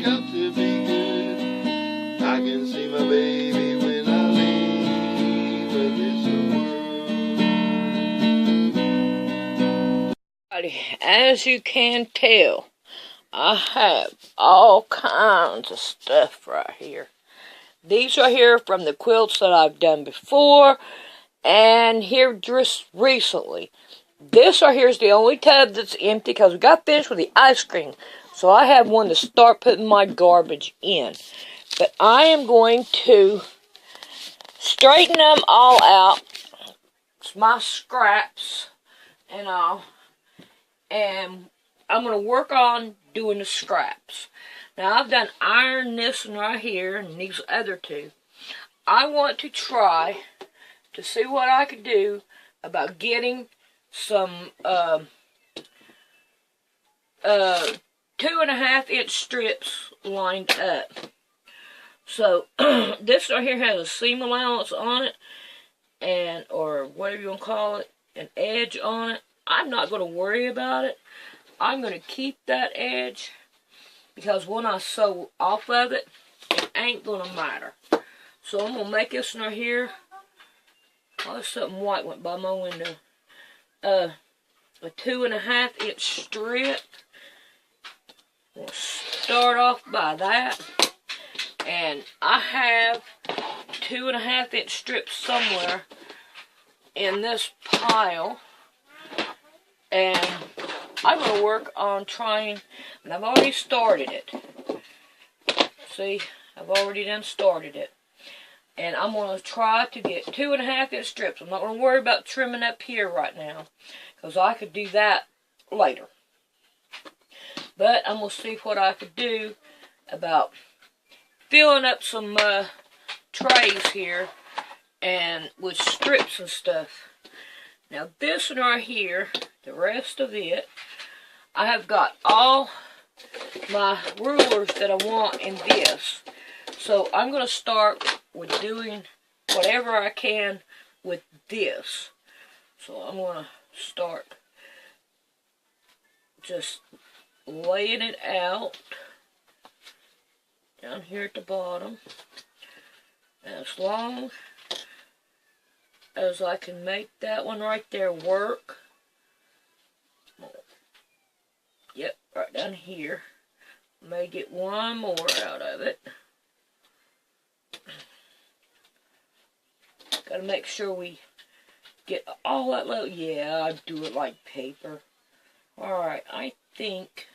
got to be good. I can see my baby when I leave this world. As you can tell, I have all kinds of stuff right here. These are here from the quilts that I've done before, and here just recently. This right here is the only tub that's empty because we got finished with the ice cream. So I have one to start putting my garbage in. But I am going to straighten them all out. It's my scraps and all. And I'm going to work on doing the scraps. Now I've done iron this one right here and these other two. I want to try to see what I could do about getting some 2.5-inch strips lined up. So this right here has a seam allowance on it, and or whatever you want to call it, an edge on it. I'm not going to worry about it. I'm going to keep that edge because when I sew off of it, it ain't going to matter. So I'm going to make this one right here. Oh, something white went by my window. A 2.5-inch strip. We'll start off by that. And I have 2.5-inch strips somewhere in this pile. And I'm going to work on trying, and I've already started it. See, I've already done started it. And I'm going to try to get 2.5-inch strips. I'm not going to worry about trimming up here right now, because I could do that later. But I'm going to see what I could do about filling up some trays here and with strips and stuff. Now this one right here, the rest of it, I have got all my rulers that I want in this. So I'm going to start with doing whatever I can with this. So I'm going to start just laying it out down here at the bottom. As long as I can make that one right there work. Yep, right down here. May get one more out of it. Gotta make sure we get all that low. Yeah, I do it like paper. Alright, I think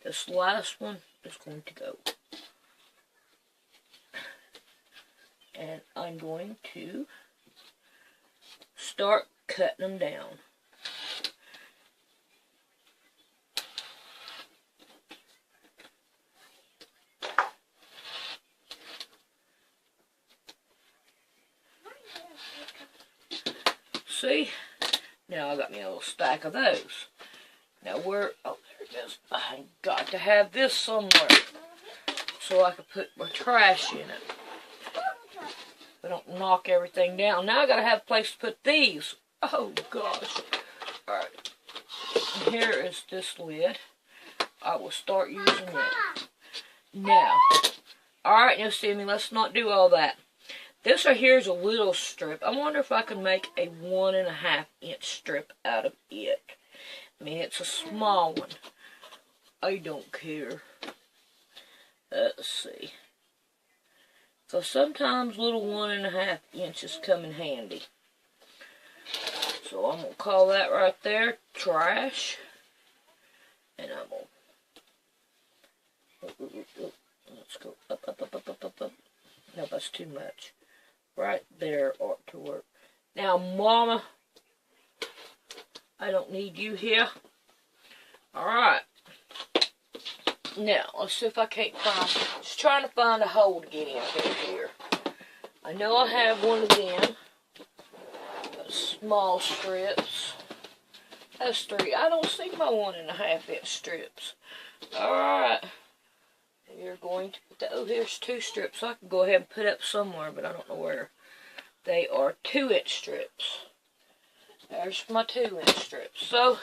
this last one is going to go. And I'm going to start cutting them down. See? Now I got me a little stack of those. Now where, oh there it is. I got to have this somewhere so I can put my trash in it. I don't knock everything down. Now I gotta have a place to put these. Oh gosh. Alright. Here is this lid. I will start using it. Now. Alright, now see me, let's not do all that. This right here is a little strip. I wonder if I can make a 1.5-inch strip out of it. I mean, it's a small one. I don't care. Let's see. So sometimes little 1.5 inches come in handy. So I'm going to call that right there trash. And I'm going to, let's go up. No, that's too much. Right there ought to work. Now, Mama, I don't need you here. Alright. Now, let's see if I can't find, just trying to find a hole to get in here. I know I have one of them. Small strips. That's 3. I don't see my 1.5-inch strips. Alright. You're going to put that, oh, here's 2 strips. So I can go ahead and put up somewhere, but I don't know where. They are 2-inch strips. There's my 2-inch strips. So,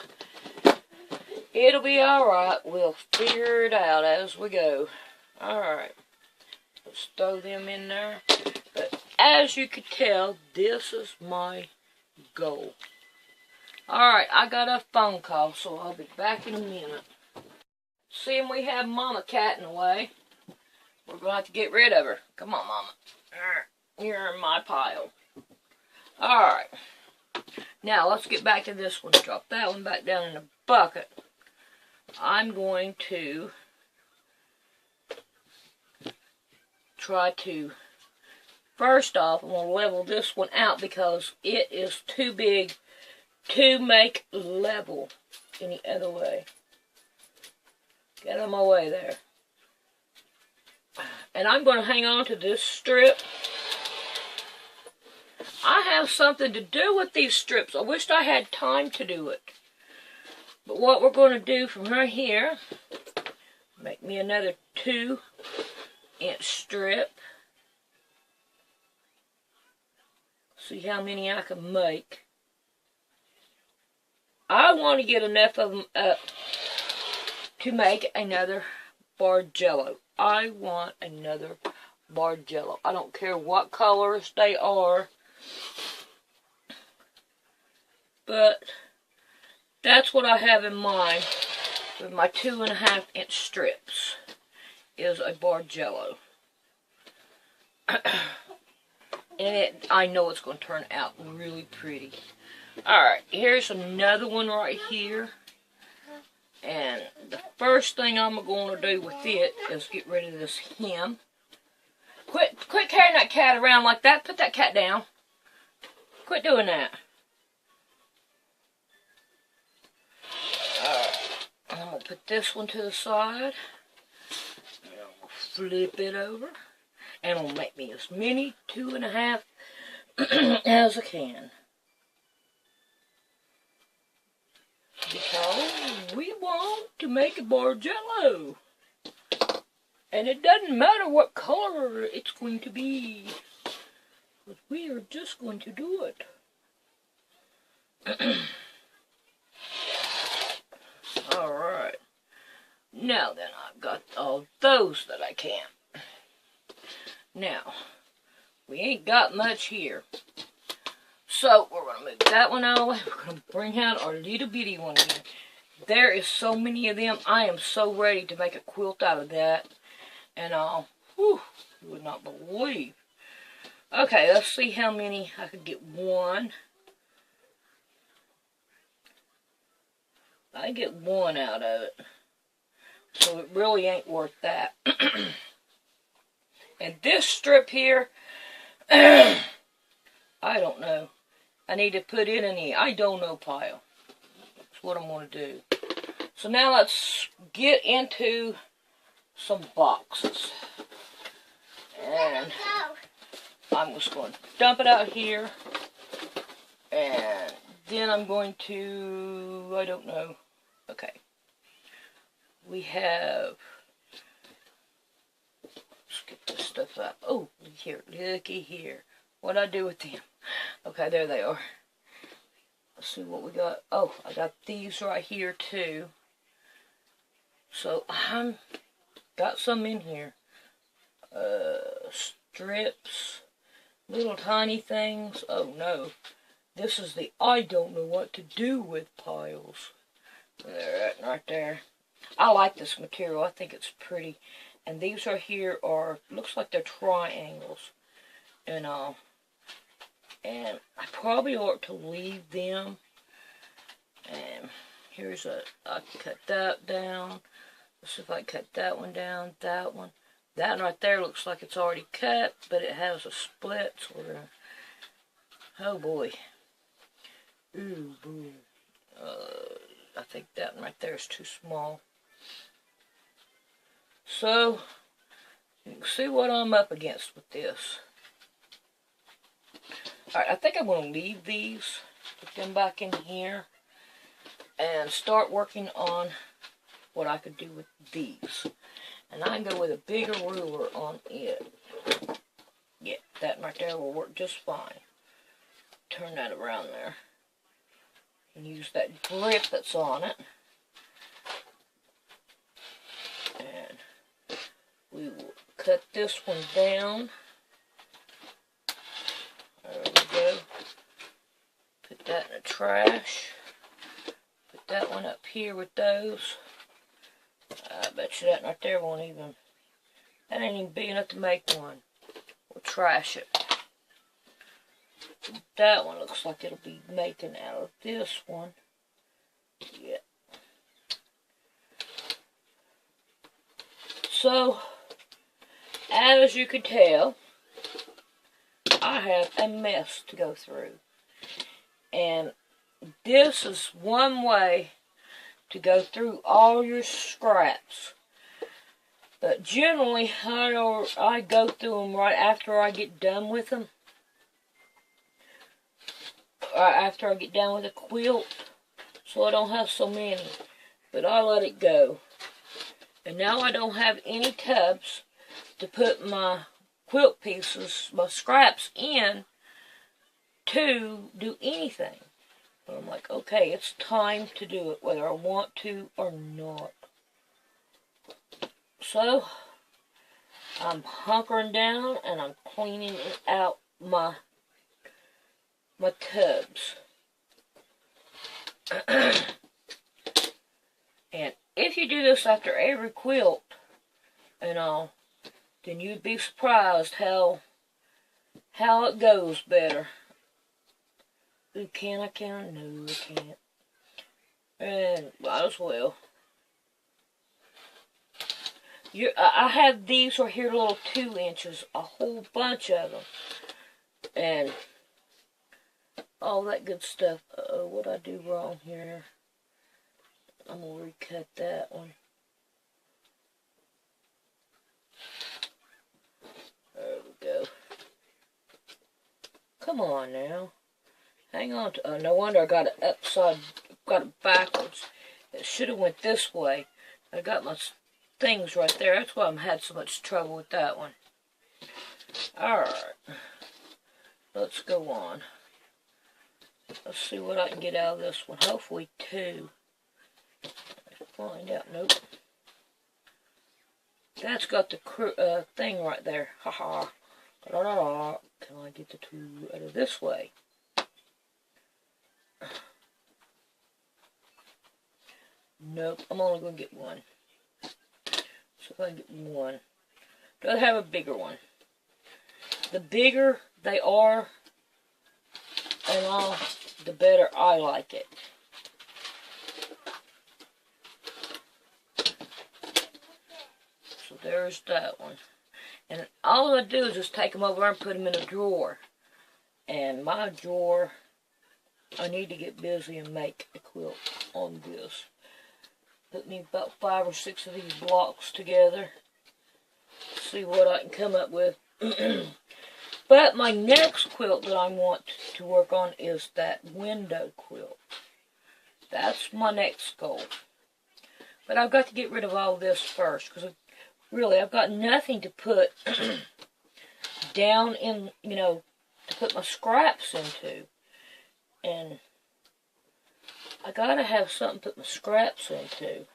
it'll be alright. We'll figure it out as we go. Alright, let's throw them in there. But as you can tell, this is my goal. Alright, I got a phone call, so I'll be back in a minute. Seeing we have Mama Cat in the way, we're going to have to get rid of her. Come on, Mama. You're in my pile. Alright. Now, let's get back to this one. Drop that one back down in the bucket. I'm going to try to, first off, I'm going to level this one out because it is too big to make level any other way. Get out of my way there. And I'm going to hang on to this strip. I have something to do with these strips. I wished I had time to do it. But what we're going to do from right here, make me another 2-inch strip. See how many I can make. I want to get enough of them up to make another Bargello. I want another Bargello. I don't care what colors they are. But that's what I have in mind with my 2.5-inch strips, is a Bargello. And I know it's going to turn out really pretty. Alright, here's another one right here. And the first thing I'm going to do with it is get rid of this hem. Quit carrying that cat around like that. Put that cat down. Quit doing that. Alright, I'm going to put this one to the side. And I'm going to flip it over. And I'm going to make me as many 2.5 as I can. Because we want to make a Bargello. And it doesn't matter what color it's going to be. But we are just going to do it. Alright. Now then, I've got all those that I can. Now, we ain't got much here. So, we're going to move that one out of the way. We're going to bring out our little bitty one here. There is so many of them. I am so ready to make a quilt out of that. And you would not believe. Okay, let's see how many I could get. One. I get one out of it. So it really ain't worth that. And this strip here, I don't know. I need to put it in the I don't know pile. That's what I'm going to do. So now let's get into some boxes. And I'm just going to dump it out here. And then I'm going to, I don't know. Okay. We have, let's get this stuff out. Oh, here, looky here. What'd I do with them? Okay, there they are. Let's see what we got. Oh, I got these right here too. So I'm got some in here. Strips, little tiny things. Oh no, this is the I don't know what to do with piles. There, right there. I like this material. I think it's pretty. And these right here are, looks like they're triangles. And I probably ought to leave them. And here's I can cut that down. Let's see if I can cut that one down, that one. That one right there looks like it's already cut, but it has a split, so we're gonna, oh boy. Ooh, boy. I think that one right there is too small. So, you can see what I'm up against with this. Alright, I think I'm going to leave these, put them back in here, and start working on what I could do with these. And I can go with a bigger ruler on it. Yeah, that right there will work just fine. Turn that around there. And use that grip that's on it. And we cut this one down. There we go. Put that in the trash. Put that one up here with those. I bet you that right there won't even, that ain't even big enough to make one. We'll trash it. That one looks like it'll be making out of this one. Yeah. So, as you can tell, I have a mess to go through. And this is one way to go through all your scraps. But generally, I go through them right after I get done with them. After I get done with the quilt, so I don't have so many. But I let it go. And now I don't have any tubs to put my quilt pieces, my scraps in to do anything. But I'm like, okay, it's time to do it, whether I want to or not. So, I'm hunkering down and I'm cleaning out my tubs. And if you do this after every quilt and all, then you'd be surprised how it goes better. Ooh, can I count? No, I can't. And might as well. I have these right here, little 2 inches, a whole bunch of them, and all that good stuff. Uh-oh, what'd I do wrong here? I'm gonna recut that one. There we go. Come on now. Hang on to, no wonder I got it got it backwards. It should have went this way. I got my things right there. That's why I've had so much trouble with that one. Alright. Let's go on. Let's see what I can get out of this one. Hopefully 2. Find out. Nope. That's got the thing right there. Haha. Da-da-da-da. Can I get the 2 out of this way? Nope. I'm only going to get 1. So if I can get 1. Do I have a bigger one? The bigger they are and all, the better I like it. So there's that one. And all I do is just take them over and put them in a drawer. And my drawer, I need to get busy and make a quilt on this. Put me about 5 or 6 of these blocks together. See what I can come up with. But my next quilt that I want to work on is that window quilt. That's my next goal. But I've got to get rid of all this first, because really I've got nothing to put down in, to put my scraps into. And I gotta have something to put my scraps into.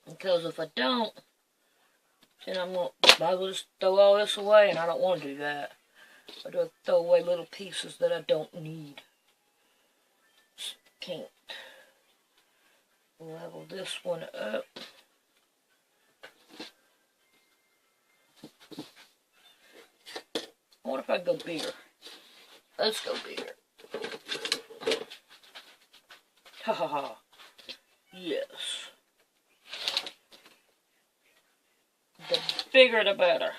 Because if I don't, then I'm going to might as well just throw all this away, and I don't want to do that. I do throw away little pieces that I don't need. Just can't. Level this one up. I wonder if I can go bigger. Let's go bigger. Ha ha ha. Yes. The bigger the better.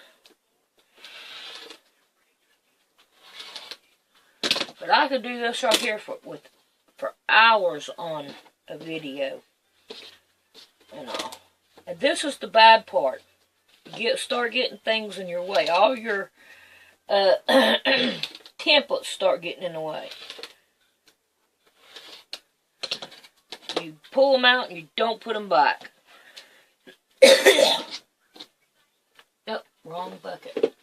But I could do this right here for hours on a video. And all. And this is the bad part. Start getting things in your way. All your templates start getting in the way. You pull them out and you don't put them back. Yep, wrong bucket.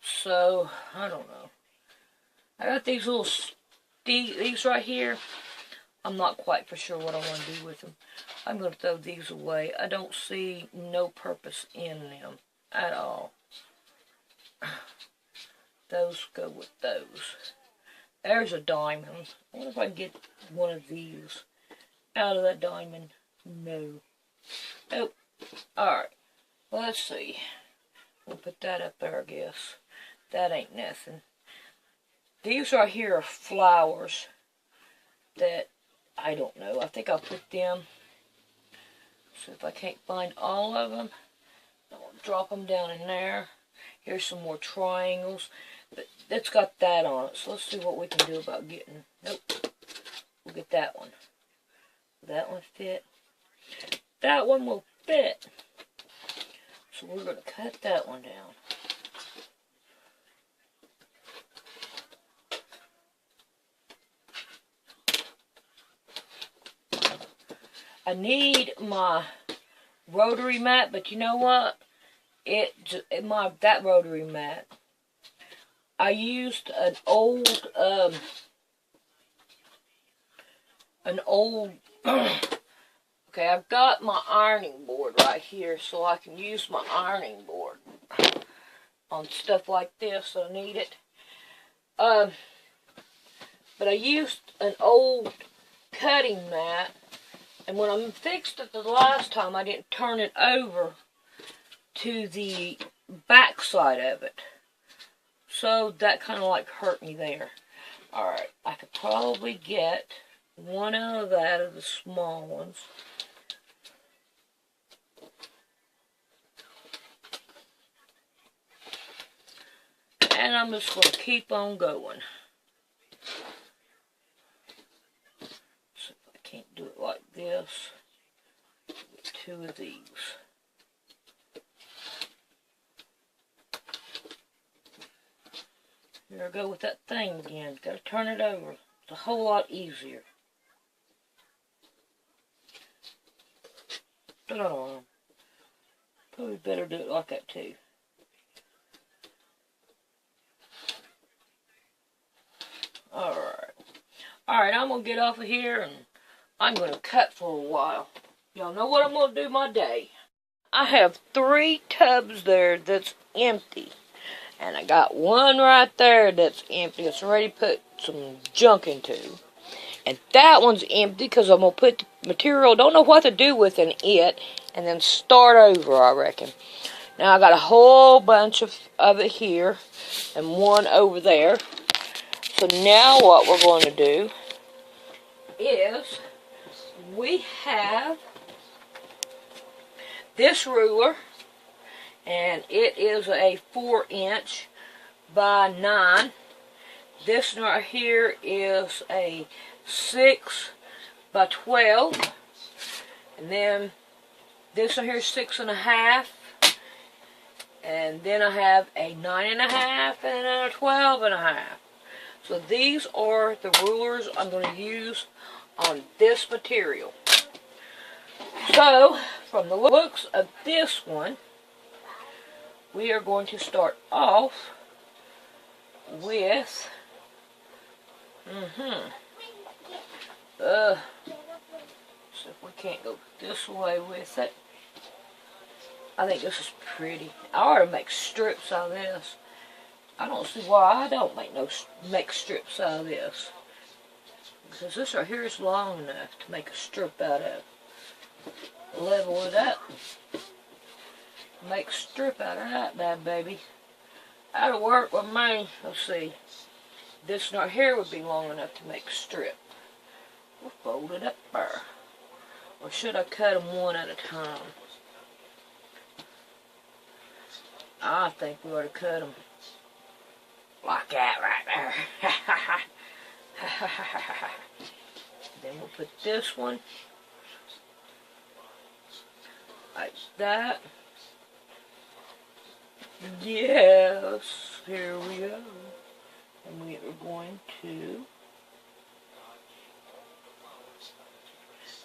So, I don't know. I got these these right here. I'm not quite for sure what I want to do with them. I'm going to throw these away. I don't see no purpose in them at all. Those go with those. There's a diamond. I wonder if I can get one of these out of that diamond. No. Oh, alright. Let's see. We'll put that up there, I guess. That ain't nothing. These right here are flowers that I don't know. I think I'll put them. So if I can't find all of them, I'll drop them down in there. Here's some more triangles. But it's got that on it. So let's see what we can do about getting... Nope. We'll get that one. Will that one fit? That one will fit. So we're going to cut that one down. I need my rotary mat, but you know what? That rotary mat, I used an old okay, I've got my ironing board right here, so I can use my ironing board on stuff like this, so I need it. But I used an old cutting mat, and when I fixed it the last time, I didn't turn it over to the back side of it. So that kind of like hurt me there. Alright, I could probably get one out of that, of the small ones. And I'm just going to keep on going. So if I can't do it like this, get two of these. Here I go with that thing again. Got to turn it over. It's a whole lot easier. Probably better do it like that too. Alright, I'm going to get off of here and I'm going to cut for a while. Y'all know what I'm going to do my day. I have 3 tubs there that's empty. And I got one right there that's empty. It's ready to put some junk into. And that one's empty because I'm going to put the material, don't know what to do with it, and then start over, I reckon. Now I got a whole bunch of it here and one over there. So now what we're going to do is we have this ruler, and it is a 4" by 9. This one right here is a 6 by 12, and then this one here is 6.5, and then I have a 9.5 and a 12.5. So these are the rulers I'm going to use on this material. So from the looks of this one, we are going to start off with so if we can't go this way with it, I think this is pretty. I ought to make strips out of this. I don't see why I don't make strips out of this, because this right here is long enough to make a strip out of. Level it up, make a strip out of that bad baby. That'll work with me. Let's see. This right here would be long enough to make a strip. We'll fold it up there. Or should I cut them one at a time? I think we ought to cut them like that right there. Then we'll put this one like that. Yes, here we go. And we are going to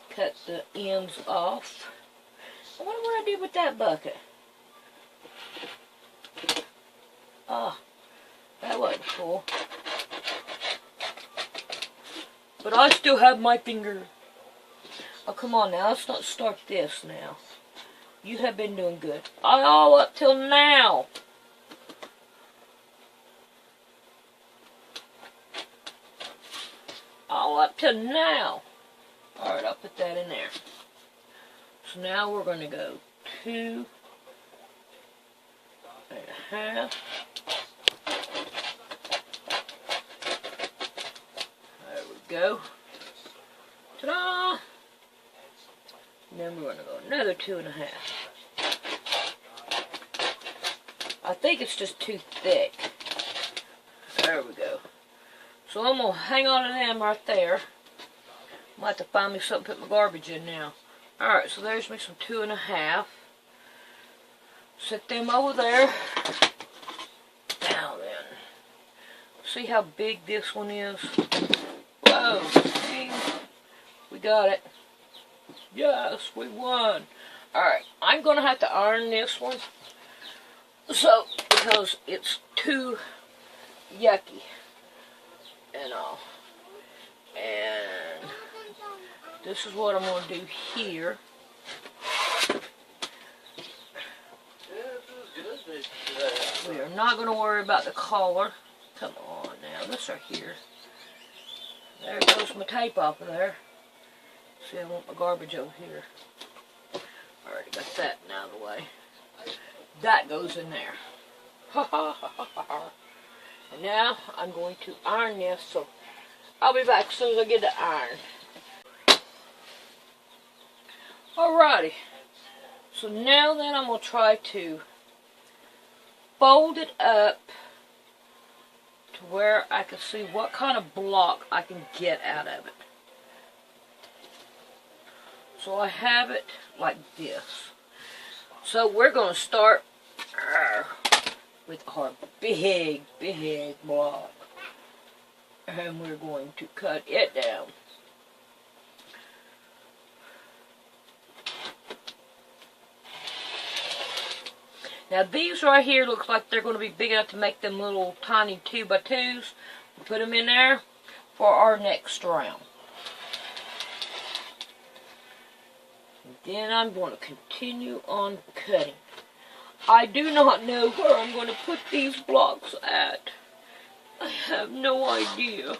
cut the ends off. I wonder what I did with that bucket. Oh, that wasn't cool. But I still have my finger. Oh, come on now. Let's not start this now. You have been doing good. All up till now. All up till now. Alright, I'll put that in there. So now we're going to go 2 1/2. There we go. Ta-da! And then we're going to go another 2 1/2. I think it's just too thick. There we go. So I'm going to hang on to them right there. Might have to find me something to put my garbage in now. Alright, so there's me some 2 1/2. Set them over there. Now then. See how big this one is? Whoa, see? We got it. Yes, we won. Alright, I'm going to have to iron this one. So, because it's too yucky and all. And this is what I'm going to do here. We are not going to worry about the collar. Come on now, this right here. There goes my tape off of there. See, I want my garbage over here. Alright, got that out of the way. That goes in there. Ha ha ha ha ha. And now I'm going to iron this, so I'll be back as soon as I get the iron. Alrighty. So now then I'm going to try to fold it up to where I can see what kind of block I can get out of it. So I have it like this. So we're going to start with our big block. And we're going to cut it down. Now these right here look like they're going to be big enough to make them little tiny 2x2s. We'll put them in there for our next round. Then I'm going to continue on cutting. I do not know where I'm going to put these blocks at. I have no idea.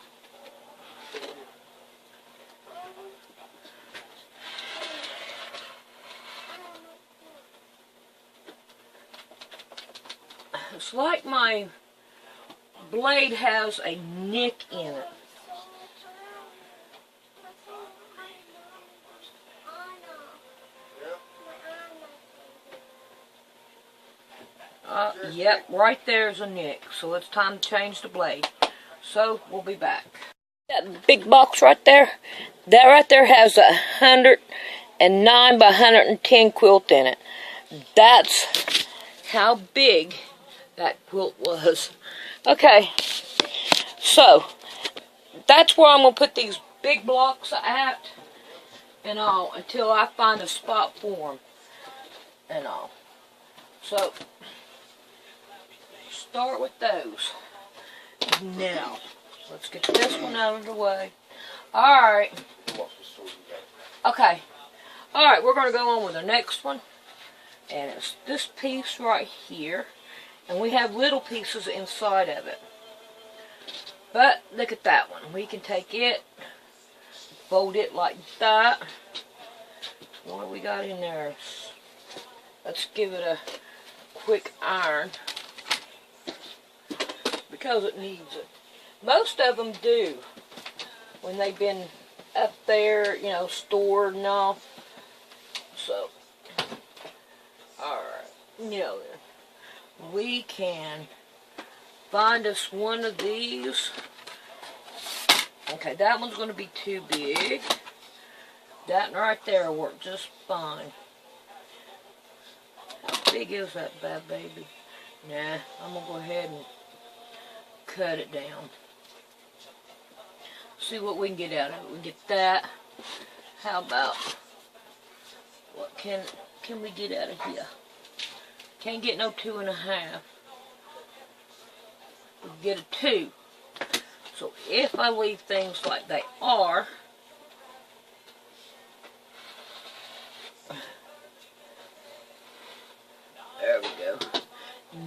It's like my blade has a nick in it. Yep, right there's a nick. So it's time to change the blade. So we'll be back. That big box right there, that right there has 109 by 110 quilt in it. That's how big that quilt was. Okay, so that's where I'm going to put these big blocks at and all until I find a spot for them and all. So, start with those. Now, let's get this one out of the way. Alright. Okay. Alright, we're going to go on with the next one. And it's this piece right here. And we have little pieces inside of it. But, look at that one. We can take it, fold it like that. What do we got in there? Let's give it a quick iron. Because it needs it. Most of them do. When they've been up there, you know, stored and all. So, alright. You know, we can find us one of these. Okay, that one's going to be too big. That one right there will work just fine. How big is that bad baby? Nah, I'm going to go ahead and cut it down. See what we can get out of it. We get that. How about, what can we get out of here? Can't get no 2 1/2. We can get a 2. So if I leave things like they are,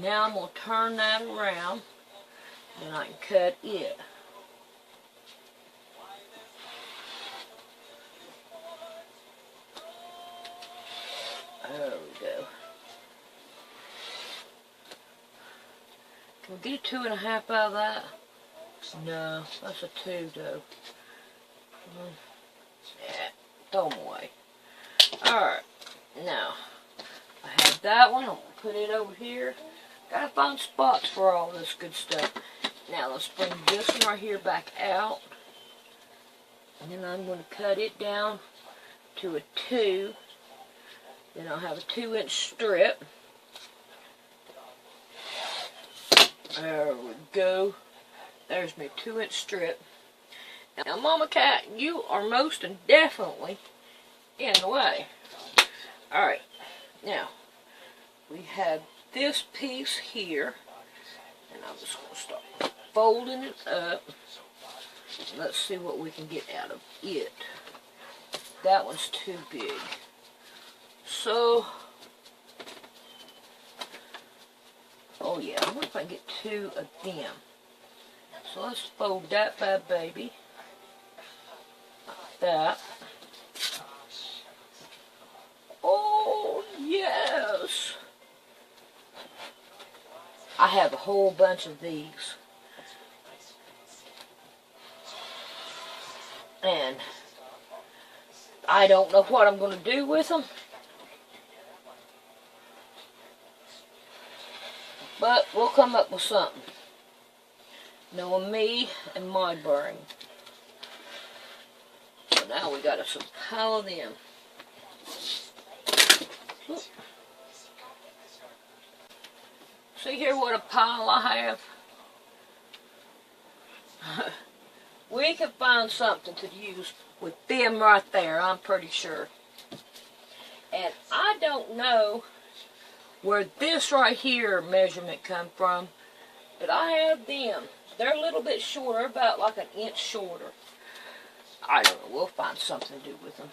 Now I'm going to turn that around, then I can cut it. There we go. Can we get a 2.5 out of that? No, that's a 2 though. Yeah, throw them away. Alright, now I have that one. I'm going to put it over here. Gotta find spots for all this good stuff. Now let's bring this one right here back out. And then I'm going to cut it down to a 2. Then I'll have a 2-inch strip. There we go. There's my 2-inch strip. Now, Mama Cat, you are most definitely in the way. Alright, now, we have this piece here, and I'm just going to start folding it up. Let's see what we can get out of it. That one's too big. So, oh yeah, I wonder if I can get 2 of them. So let's fold that bad baby. Like that. Oh, yes! I have a whole bunch of these. And I don't know what I'm going to do with them. But we'll come up with something. Knowing me and my brain. So now we got a pile of them. Oop. See here what a pile I have? We can find something to use with them right there, I'm pretty sure. And I don't know where this right here measurement come from, but I have them. They're a little bit shorter, about like 1 inch shorter. I don't know, we'll find something to do with them.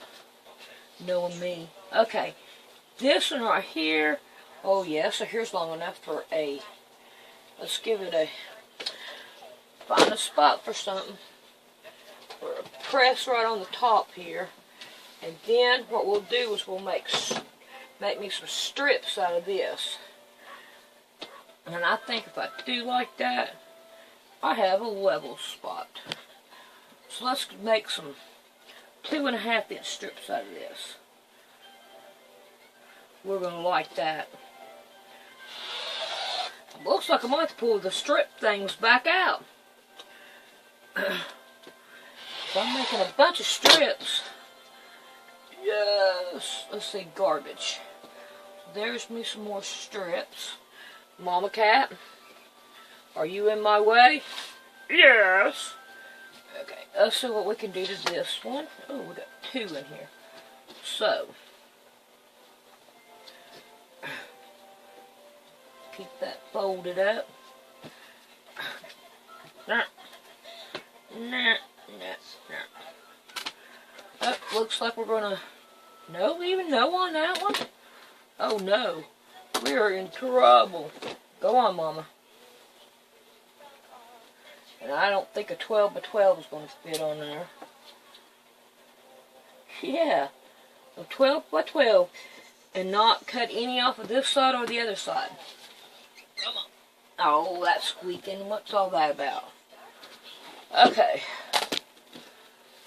Knowing me. Okay, this one right here, oh yeah, so here's long enough for a, let's give it a, find a spot for something. For a press right on the top here. And then what we'll do is we'll make me some strips out of this. And I think if I do like that, I have a level spot. So let's make some 2.5 inch strips out of this. We're going to like that. Looks like I might have to pull the strip things back out. So I'm making a bunch of strips. Yes. Let's see, garbage. There's me some more strips. Mama Cat, are you in my way? Yes. Okay, let's see what we can do to this one. Oh, we got 2 in here. So, keep that folded up. Oh, looks like we're gonna, no, even no on that one. Oh no, we are in trouble. Go on, Mama. And I don't think a 12 by 12 is going to fit on there. Yeah, a 12 by 12, and not cut any off of this side or the other side. Come on. Oh, that's squeaking. What's all that about? Okay.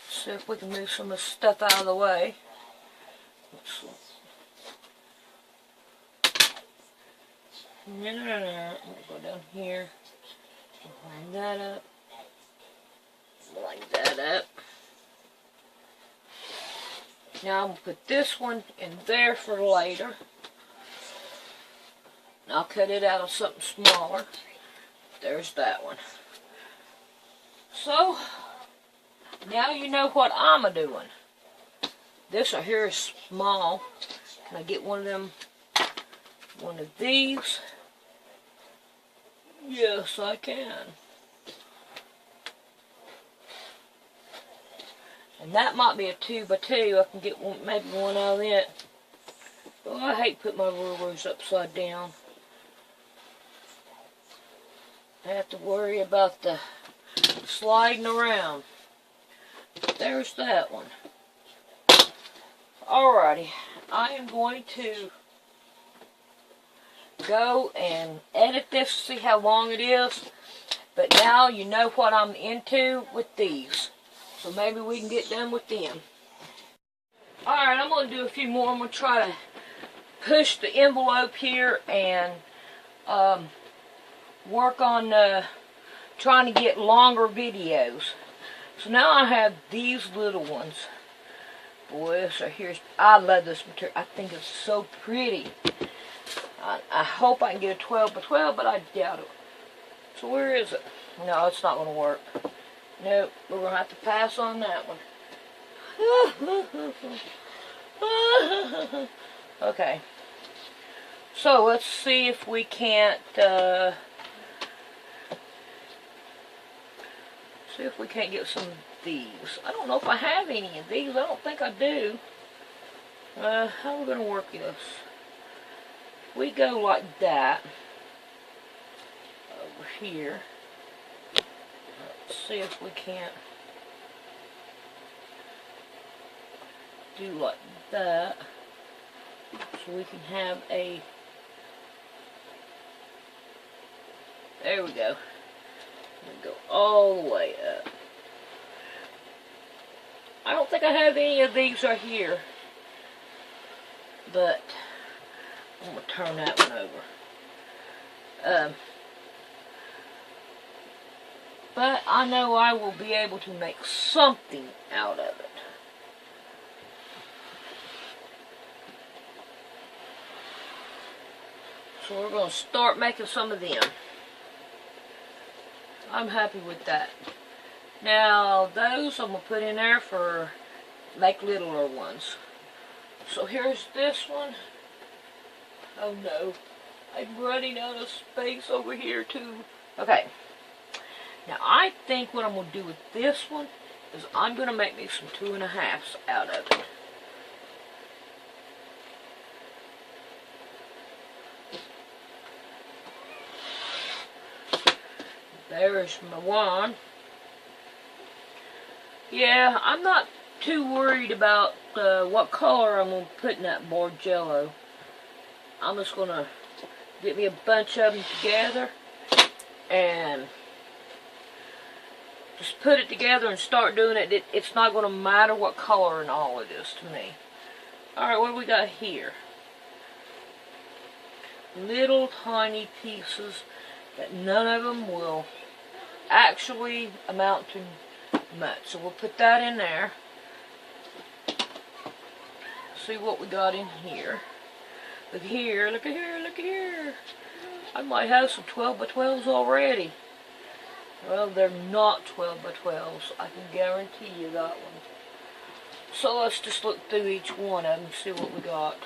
See if we can move some of the stuff out of the way. Let's see. No. I'm going to go down here. Line that up. Line that up. Now I'm going to put this one in there for later. And I'll cut it out of something smaller. There's that one. So, now you know what I'm a-doing. This right here is small. Can I get one of them? One of these? Yes, I can. And that might be a 2 by 2. I can get one, maybe one out of it. Oh, I hate putting my rulers upside down. have to worry about the sliding around. There's that one. Alrighty, I am going to go and edit this, see how long it is. But now you know what I'm into with these. So maybe we can get done with them. Alright, I'm going to do a few more. I'm going to try to push the envelope here and work on trying to get longer videos. So now I have these little ones. Boy, so here's, I love this material. I think it's so pretty. I hope I can get a 12 by 12, but I doubt it. So where is it? No, it's not going to work. Nope, we're going to have to pass on that one. Okay. So let's see if we can't get some of these. I don't know if I have any of these. I don't think I do. How are we going to work this? We go like that over here. Let's see if we can't do like that, so we can have a, there we go. Go all the way up. I don't think I have any of these right here, but I'm going to turn that one over. But I know I will be able to make something out of it. So we're going to start making some of them. I'm happy with that. Now those I'm going to put in there for make littler ones. So here's this one. Oh no, I'm running out of space over here too. Okay. Now I think what I'm going to do with this one is I'm going to make me some 2.5s out of it. There's my one. Yeah, I'm not too worried about what color I'm going to put in that board jello. I'm just going to get me a bunch of them together and just put it together and start doing it. It's not going to matter what color and all it is to me. Alright, what do we got here? Little tiny pieces that none of them will actually amount to much. So we'll put that in there. See what we got in here. Look here, look here, look here. I might have some 12 by 12s already. Well, they're not 12 by 12s. I can guarantee you that one. So let's just look through each one of them and see what we got.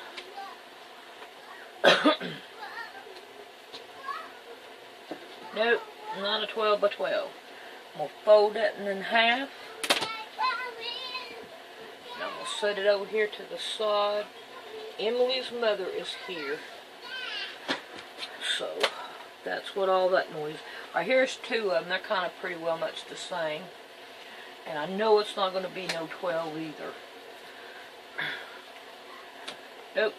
Nope, not a 12 by 12. I'm going to fold that in half. And I'm going to set it over here to the side. Emily's mother is here. So, that's what all that noise. Alright, here's two of them. They're kind of pretty well much the same. And I know it's not going to be no 12 either. Nope.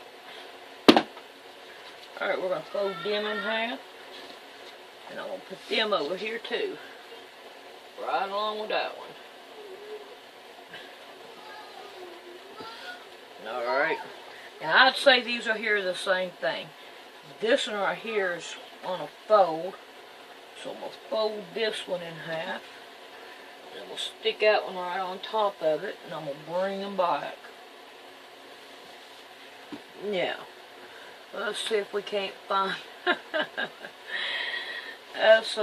Alright, we're going to fold them in half. And I'm going to put them over here too. Right along with that one. Alright. Now I'd say these are here the same thing. This one right here is on a fold. So I'm going to fold this one in half. And we'll stick that one right on top of it. And I'm going to bring them back. Yeah. Let's see if we can't find... That's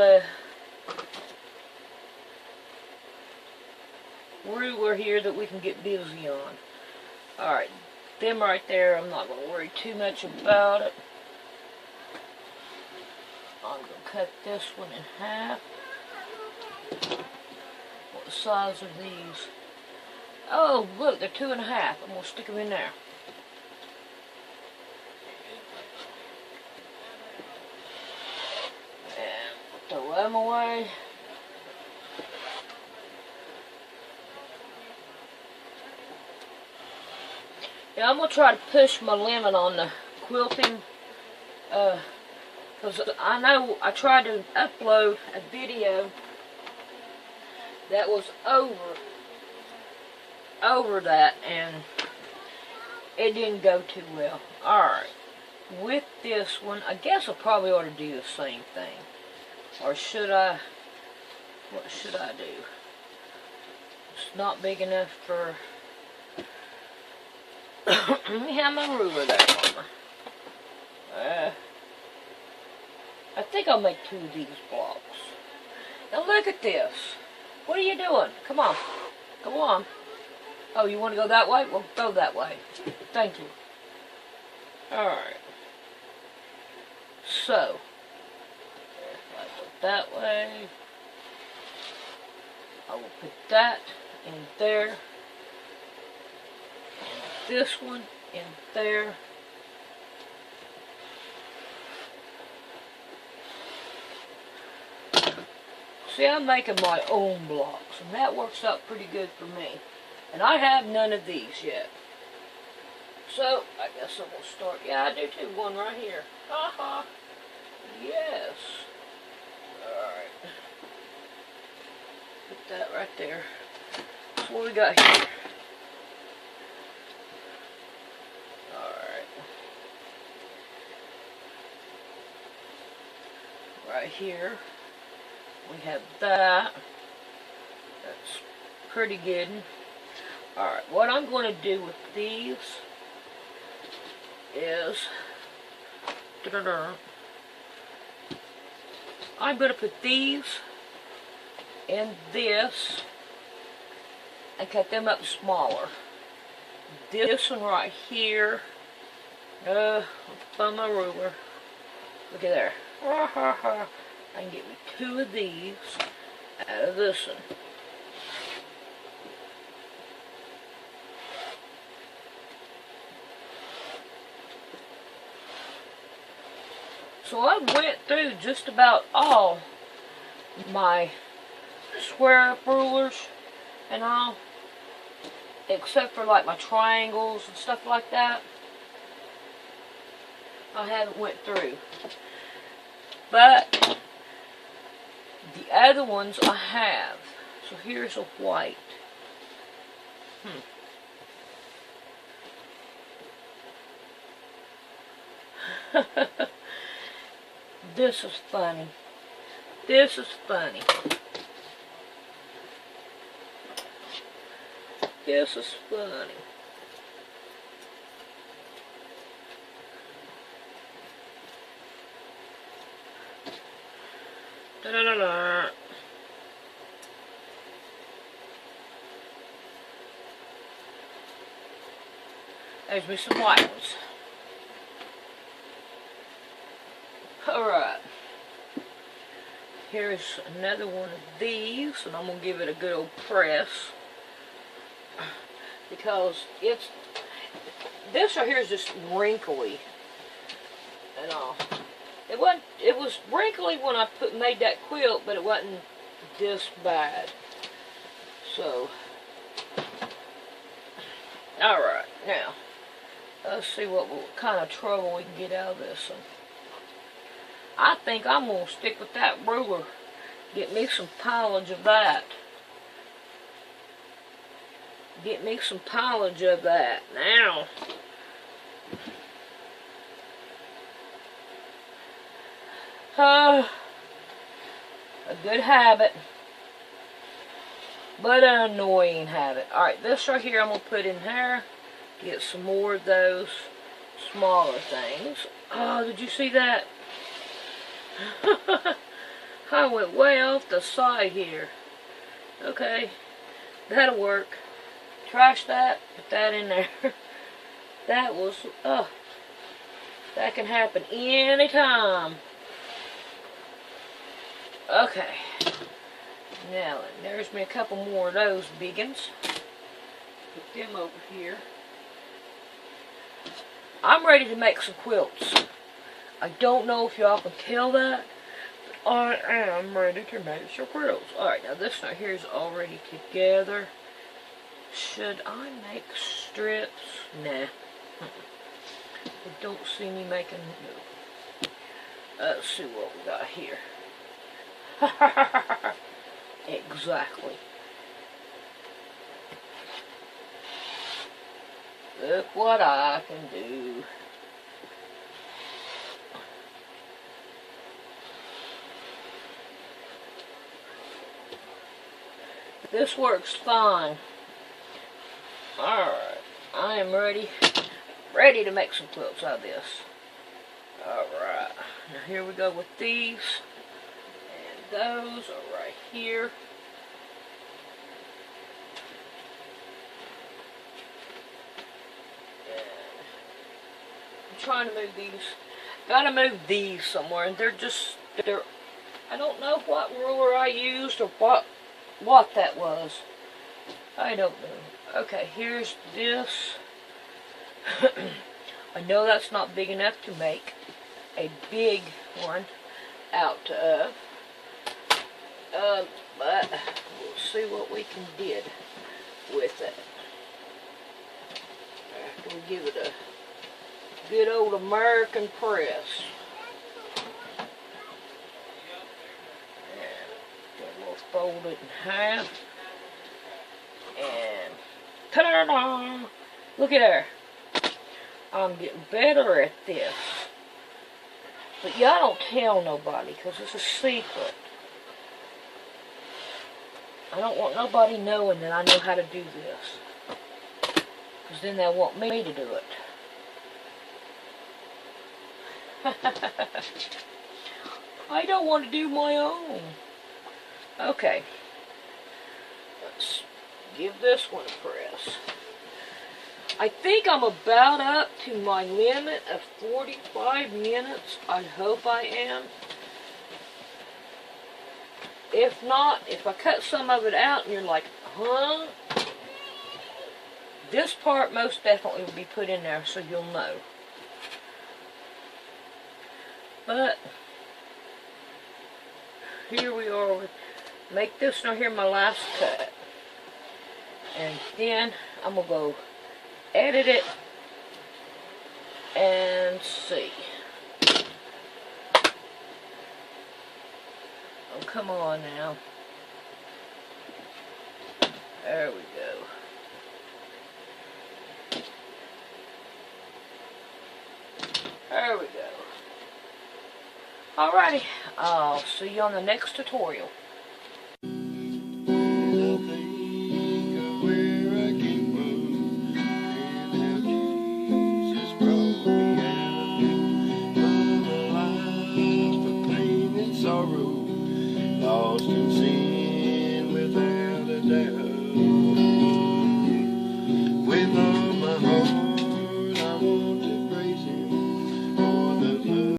ruler here that we can get busy on. Alright, them right there, I'm not going to worry too much about it. I'm going to cut this one in half. What the size are these? Oh, look, they're 2.5. I'm going to stick them in there. And throw them them away. Yeah, I'm going to try to push my limit on the quilting. Because I know I tried to upload a video that was over that, and it didn't go too well. Alright, with this one, I guess I probably ought to do the same thing. Or should I, what should I do? It's not big enough for, let me have my ruler there on me. I think I'll make 2 of these blocks. Now look at this. What are you doing? Come on. Go on. Oh, you want to go that way? Well, go that way. Thank you. Alright. So, if I go that way, I will put that in there. And this one in there. See, I'm making my own blocks, and that works out pretty good for me. And I have none of these yet. So, I guess I'm going to start. Yeah, I do too. One right here. Haha. Yes. Alright. Put that right there. That's what we got here. Alright. Right here. We have that. That's pretty good. Alright, what I'm going to do with these is I'm going to put these in this and cut them up smaller. This one right here, by my ruler. Look at there. I can get me 2 of these out of this one. So I went through just about all my square rulers and all, except for like my triangles and stuff like that. I haven't went through. But the other ones I have. So here's a white. This is funny. This is funny. This is funny. Da-da-da-da. There's me some white ones. Alright. Here's another one of these, and I'm going to give it a good old press. Because it's, this right here is just wrinkly. And all. It was wrinkly when I made that quilt, but it wasn't this bad. So, alright, now, let's see what kind of trouble we can get out of this one. I think I'm going to stick with that ruler. Get me some pilage of that. Get me some pilage of that. Now, a good habit, but an annoying habit. Alright, this right here I'm going to put in here. Get some more of those smaller things. Oh, did you see that? I went way off the side here. Okay, that'll work. Trash that, put that in there. That was, that can happen anytime. Okay, now there's me a couple more of those biggins. Put them over here. I'm ready to make some quilts. I don't know if y'all can tell that, but I am ready to make some quilts. Alright, now this right here is already together. Should I make strips? Nah. I don't see me making. Let's see what we got here. Exactly. Look what I can do. This works fine. Alright, I am ready to make some quilts out of this. Alright, now here we go with these. And those are right here. And I'm trying to move these. Gotta move these somewhere, and they're I don't know what ruler I used or what that was. I don't know. Okay, here's this. I know that's not big enough to make a big one out of. But we'll see what we can do with it. After we give it a good old American press. And we'll fold it in half. And ta-da-da! Look at there. I'm getting better at this. But y'all don't tell nobody because it's a secret. I don't want nobody knowing that I know how to do this. Because then they'll want me to do it. I don't want to do my own. Okay. Let's give this one a press. I think I'm about up to my limit of 45 minutes. I hope I am. If not, if I cut some of it out and you're like, huh? This part most definitely will be put in there so you'll know. But here we are. Make this now here my last cut. And then I'm going to go edit it and see. Oh, come on now. There we go. There we go. Alrighty, I'll see you on the next tutorial. Lost in sin.